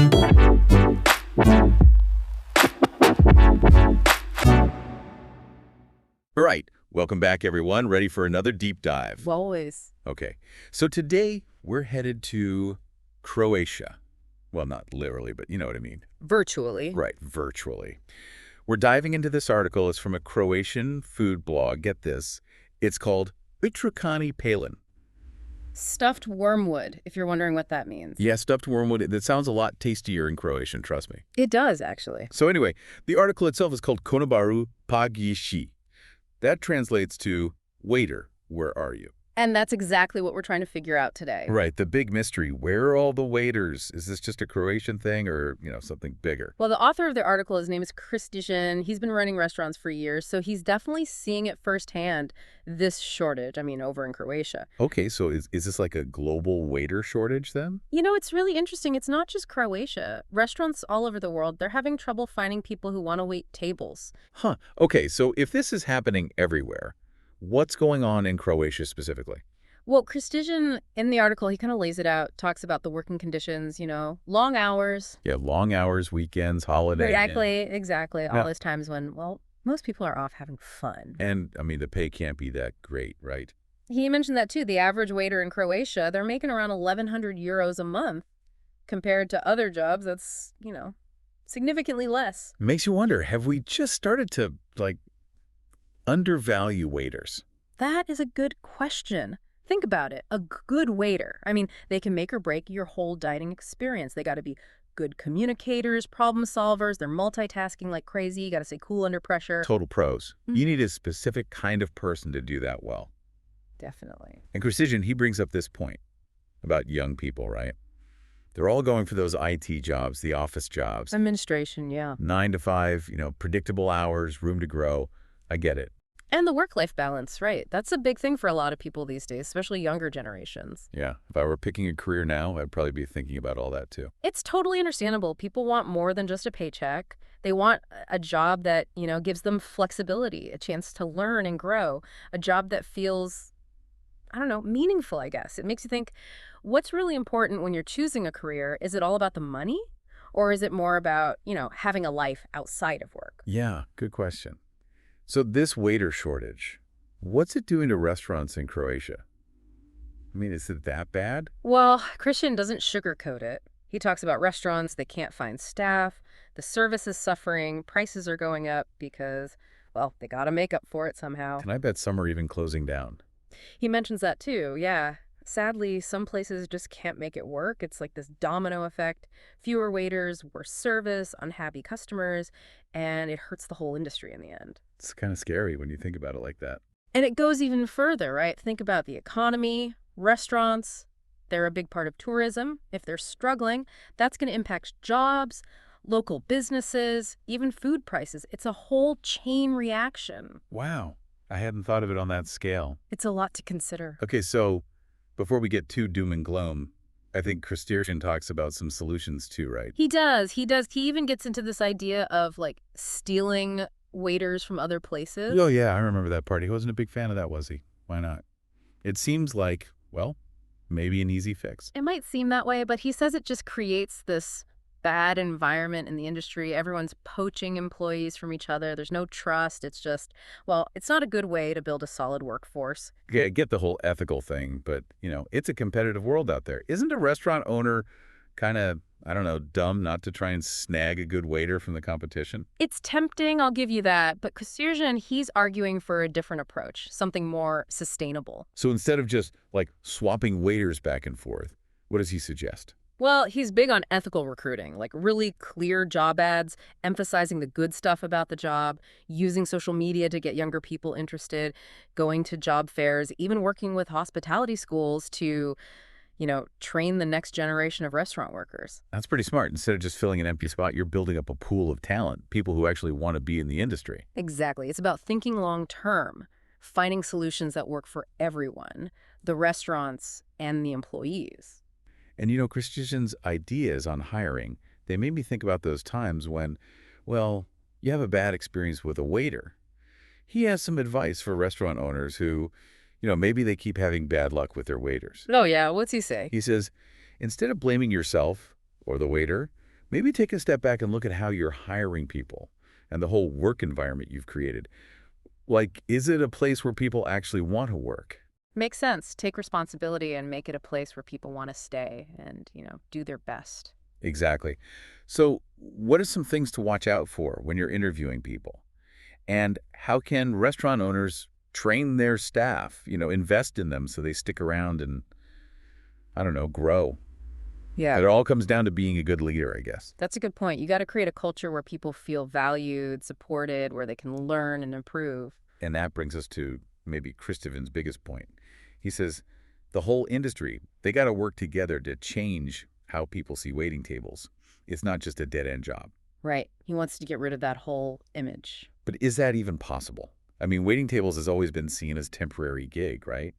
All right, welcome back, everyone. Ready for another deep dive? Always. Okay, so today we're headed to Croatia. Well, not literally, but you know what I mean. Virtually. Right, virtually. We're diving into this article. It's from a Croatian food blog. Get this. It's called Utrikani Palin. Stuffed wormwood, if you're wondering what that means. Yeah, stuffed wormwood. That sounds a lot tastier in Croatian, trust me. It does, actually. So anyway, the article itself is called Konobaru Pagishi. That translates to, waiter, where are you? And that's exactly what we're trying to figure out today. Right, the big mystery. Where are all the waiters? Is this just a Croatian thing or, something bigger? Well, the author of the article, his name is Christian. He's been running restaurants for years, so he's definitely seeing it firsthand, this shortage, over in Croatia. Okay, so is this like a global waiter shortage then? It's really interesting. It's not just Croatia. Restaurants all over the world, they're having trouble finding people who want to wait tables. Huh. Okay, so if this is happening everywhere, what's going on in Croatia specifically? Well, Christian, in the article, he kind of lays it out, talks about the working conditions, long hours. Yeah, long hours, weekends, holidays. Exactly. All those times when, most people are off having fun. And, the pay can't be that great, right? He mentioned that, too. The average waiter in Croatia, they're making around 1,100 euros a month. Compared to other jobs, that's, significantly less. Makes you wonder, have we just started to, undervalue waiters? That is a good question. Think about it. A good waiter, they can make or break your whole dining experience. They got to be good communicators, problem solvers. They're multitasking like crazy. You got to stay cool under pressure. Total pros. You need a specific kind of person to do that well. Definitely. And Precision, he brings up this point about young people, right? They're all going for those IT jobs, the office jobs. Administration, yeah. 9 to 5, predictable hours, room to grow. I get it. And the work-life balance, right? That's a big thing for a lot of people these days, especially younger generations. Yeah. If I were picking a career now, I'd probably be thinking about all that too. It's totally understandable. People want more than just a paycheck. They want a job that, gives them flexibility, a chance to learn and grow, a job that feels, meaningful, I guess. It makes you think, what's really important when you're choosing a career? Is it all about the money? Or is it more about, having a life outside of work? Yeah, good question. So this waiter shortage, what's it doing to restaurants in Croatia? Is it that bad? Well, Christian doesn't sugarcoat it. He talks about restaurants, they can't find staff, the service is suffering, prices are going up because, they got to make up for it somehow. And I bet some are even closing down. He mentions that too, yeah. Sadly, some places just can't make it work. It's like this domino effect. Fewer waiters, worse service, unhappy customers, and it hurts the whole industry in the end. It's kind of scary when you think about it like that. And it goes even further, right? Think about the economy, restaurants. They're a big part of tourism. If they're struggling, that's going to impact jobs, local businesses, even food prices. It's a whole chain reaction. Wow. I hadn't thought of it on that scale. It's a lot to consider. Okay, so before we get too doom and gloom, I think Christian talks about some solutions too, right? He does. He even gets into this idea of stealing waiters from other places. Oh, yeah, I remember that part. He wasn't a big fan of that, was he? Why not? It seems like, maybe an easy fix. It might seem that way, but he says it just creates this bad environment in the industry. Everyone's poaching employees from each other. There's no trust. It's just, it's not a good way to build a solid workforce. Yeah, I get the whole ethical thing, but, it's a competitive world out there. Isn't a restaurant owner kind of, dumb not to try and snag a good waiter from the competition? It's tempting, I'll give you that. But Kosirjan, he's arguing for a different approach, something more sustainable. So instead of just, swapping waiters back and forth, what does he suggest? Well, he's big on ethical recruiting, really clear job ads, emphasizing the good stuff about the job, using social media to get younger people interested, going to job fairs, even working with hospitality schools to, train the next generation of restaurant workers. That's pretty smart. Instead of just filling an empty spot, you're building up a pool of talent, people who actually want to be in the industry. Exactly. It's about thinking long term, finding solutions that work for everyone, the restaurants and the employees. And Christian's ideas on hiring, they made me think about those times when, you have a bad experience with a waiter. He has some advice for restaurant owners who, maybe they keep having bad luck with their waiters. Oh, yeah. What's he say? He says, instead of blaming yourself or the waiter, Maybe take a step back and look at how you're hiring people and the whole work environment you've created. Like, is it a place where people actually want to work? Makes sense. Take responsibility and make it a place where people want to stay and, do their best. Exactly. So, what are some things to watch out for when you're interviewing people? And how can restaurant owners train their staff, invest in them so they stick around and, I don't know, grow? Yeah. It all comes down to being a good leader, I guess. That's a good point. You got to create a culture where people feel valued, supported, where they can learn and improve. And that brings us to maybe Christopher's biggest point. He says the whole industry, they got to work together to change how people see waiting tables. It's not just a dead-end job. Right. He wants to get rid of that whole image. But is that even possible? I mean, waiting tables has always been seen as temporary gig, right?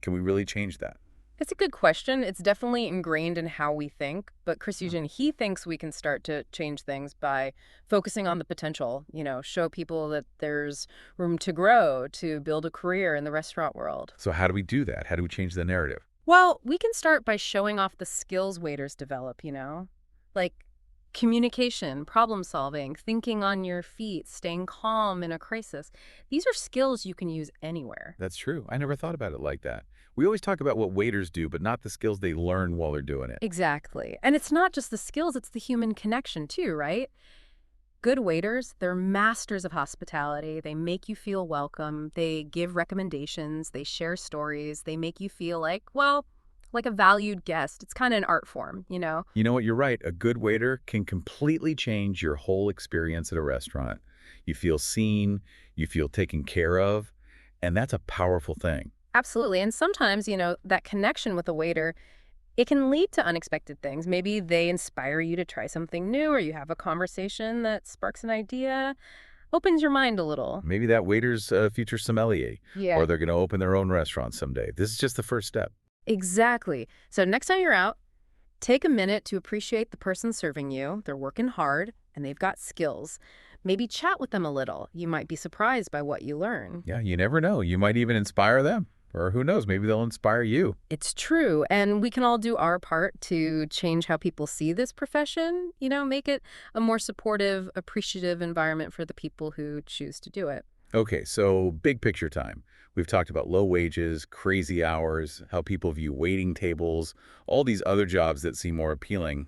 Can we really change that? It's a good question. It's definitely ingrained in how we think, but Chris Eugen, he thinks we can start to change things by focusing on the potential, show people that there's room to grow, to build a career in the restaurant world. So how do we do that? How do we change the narrative? Well, we can start by showing off the skills waiters develop, like communication, problem solving, thinking on your feet, staying calm in a crisis. These are skills you can use anywhere. That's true. I never thought about it like that. We always talk about what waiters do, but not the skills they learn while they're doing it. Exactly. And it's not just the skills, it's the human connection too, right? Good waiters, they're masters of hospitality. They make you feel welcome. They give recommendations. They share stories. They make you feel like a valued guest. It's kind of an art form, You know what? You're right. A good waiter can completely change your whole experience at a restaurant. You feel seen, you feel taken care of, and that's a powerful thing. Absolutely. And sometimes, that connection with a waiter, it can lead to unexpected things. Maybe they inspire you to try something new, or you have a conversation that sparks an idea, opens your mind a little. Maybe that waiter's a future sommelier, Yeah. or they're going to open their own restaurant someday. This is just the first step. Exactly. So next time you're out, take a minute to appreciate the person serving you. They're working hard and they've got skills. Maybe chat with them a little. You might be surprised by what you learn. Yeah, you never know. You might even inspire them. Or who knows, maybe they'll inspire you. It's true. And we can all do our part to change how people see this profession, make it a more supportive, appreciative environment for the people who choose to do it. Okay, so big picture time. We've talked about low wages, crazy hours, how people view waiting tables, all these other jobs that seem more appealing.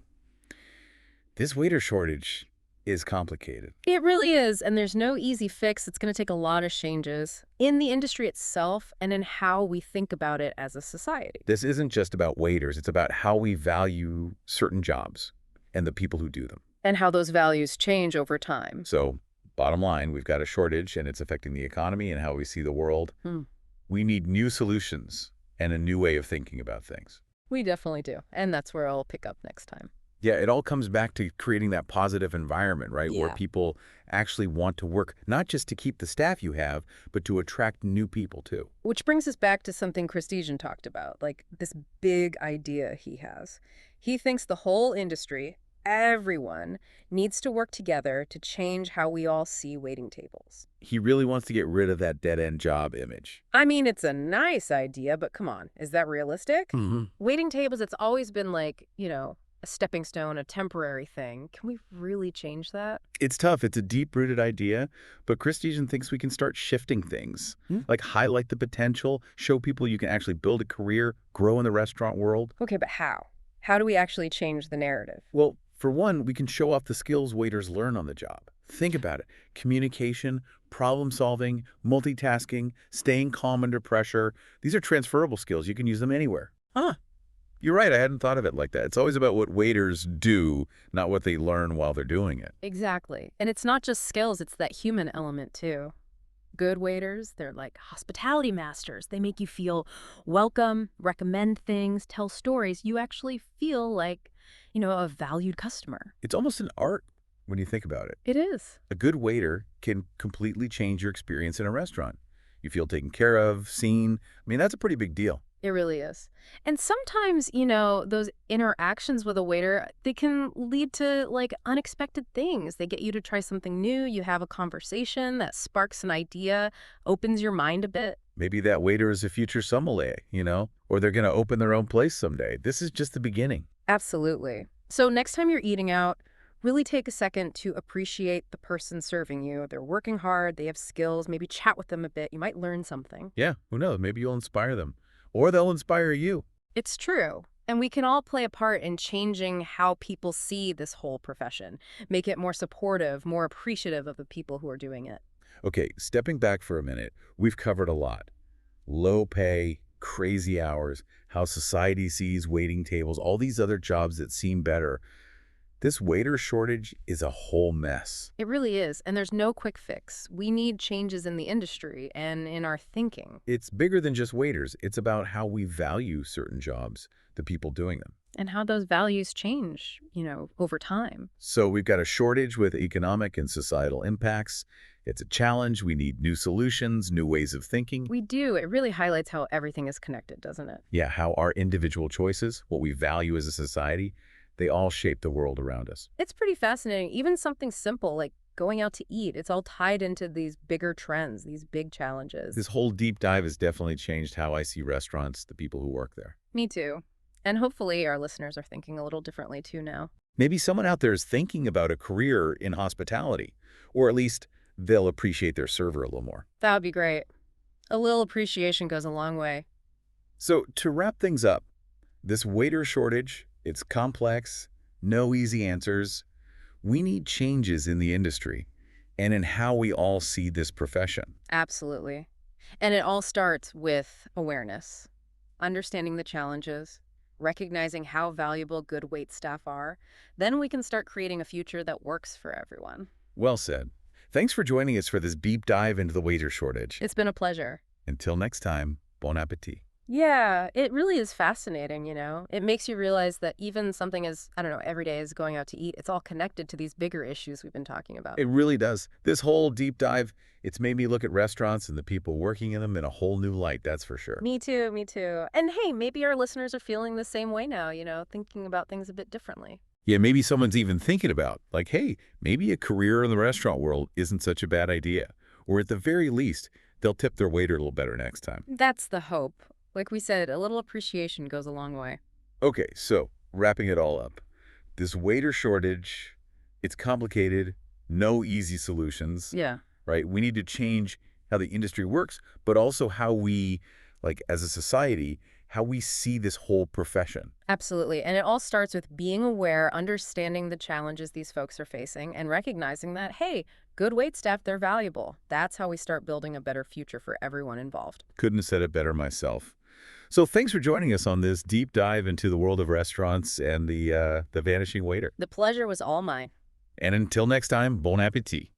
This waiter shortage is complicated. It really is, and there's no easy fix. It's going to take a lot of changes in the industry itself and in how we think about it as a society. This isn't just about waiters. It's about how we value certain jobs and the people who do them. And how those values change over time. So, bottom line, we've got a shortage and it's affecting the economy and how we see the world. We need new solutions and a new way of thinking about things. We definitely do. And that's where I'll pick up next time. Yeah, it all comes back to creating that positive environment, right? Yeah. Where people actually want to work, not just to keep the staff you have, but to attract new people too. Which brings us back to something Christesian talked about, like this big idea he has. He thinks the whole industry, everyone, needs to work together to change how we all see waiting tables. He really wants to get rid of that dead-end job image. I mean, it's a nice idea, but come on, is that realistic? Mm-hmm. Waiting tables, it's always been like, a stepping stone, a temporary thing. Can we really change that? It's tough. It's a deep-rooted idea, but Christesian thinks we can start shifting things, like highlight the potential, show people you can actually build a career, grow in the restaurant world. Okay, but how? How do we actually change the narrative? Well, for one, we can show off the skills waiters learn on the job. Think about it. Communication, problem solving, multitasking, staying calm under pressure. These are transferable skills. You can use them anywhere. You're right. I hadn't thought of it like that. It's always about what waiters do, not what they learn while they're doing it. Exactly. And it's not just skills, it's that human element too. Good waiters, they're like hospitality masters. They make you feel welcome, recommend things, tell stories. You actually feel like, a valued customer. It's almost an art when you think about it. It is. A good waiter can completely change your experience in a restaurant. You feel taken care of, seen. I mean, that's a pretty big deal. It really is. And sometimes, those interactions with a waiter, they can lead to unexpected things. They get you to try something new. You have a conversation that sparks an idea, opens your mind a bit. Maybe that waiter is a future sommelier, or they're going to open their own place someday. This is just the beginning. Absolutely. So next time you're eating out, Really take a second to appreciate the person serving you. They're working hard, they have skills, maybe chat with them a bit. You might learn something. Yeah, who knows? Maybe you'll inspire them. Or they'll inspire you. It's true. And we can all play a part in changing how people see this whole profession, make it more supportive, more appreciative of the people who are doing it. Okay, stepping back for a minute, we've covered a lot. Low pay, crazy hours, how society sees waiting tables, all these other jobs that seem better. This waiter shortage is a whole mess. It really is. And there's no quick fix. We need changes in the industry and in our thinking. It's bigger than just waiters. It's about how we value certain jobs, the people doing them. And how those values change, over time. So we've got a shortage with economic and societal impacts. It's a challenge. We need new solutions, new ways of thinking. We do. It really highlights how everything is connected, doesn't it? Yeah, how our individual choices, what we value as a society, they all shape the world around us. It's pretty fascinating. Even something simple like going out to eat, it's all tied into these bigger trends, these big challenges. This whole deep dive has definitely changed how I see restaurants, the people who work there. Me too. And hopefully our listeners are thinking a little differently too now. Maybe someone out there is thinking about a career in hospitality, or at least they'll appreciate their server a little more. That would be great. A little appreciation goes a long way. So to wrap things up, this waiter shortage, it's complex, no easy answers. We need changes in the industry and in how we all see this profession. Absolutely. And it all starts with awareness, understanding the challenges, recognizing how valuable good wait staff are. Then we can start creating a future that works for everyone. Well said. Thanks for joining us for this deep dive into the waiter shortage. It's been a pleasure. Until next time, bon appetit. Yeah, it really is fascinating, It makes you realize that even something as, every day as going out to eat, it's all connected to these bigger issues we've been talking about. It really does. This whole deep dive, it's made me look at restaurants and the people working in them in a whole new light, that's for sure. Me too, me too. And hey, maybe our listeners are feeling the same way now, thinking about things a bit differently. Yeah, maybe someone's even thinking about, like, hey, maybe a career in the restaurant world isn't such a bad idea. Or at the very least, they'll tip their waiter a little better next time. That's the hope. Like we said, a little appreciation goes a long way. Okay, so wrapping it all up. This waiter shortage, it's complicated, no easy solutions. Yeah. Right? We need to change how the industry works, but also how we, like as a society, how we see this whole profession. Absolutely. And it all starts with being aware, understanding the challenges these folks are facing, and recognizing that, hey, good wait staff, they're valuable. That's how we start building a better future for everyone involved. Couldn't have said it better myself. So thanks for joining us on this deep dive into the world of restaurants and the vanishing waiter. The pleasure was all mine. And until next time, bon appetit.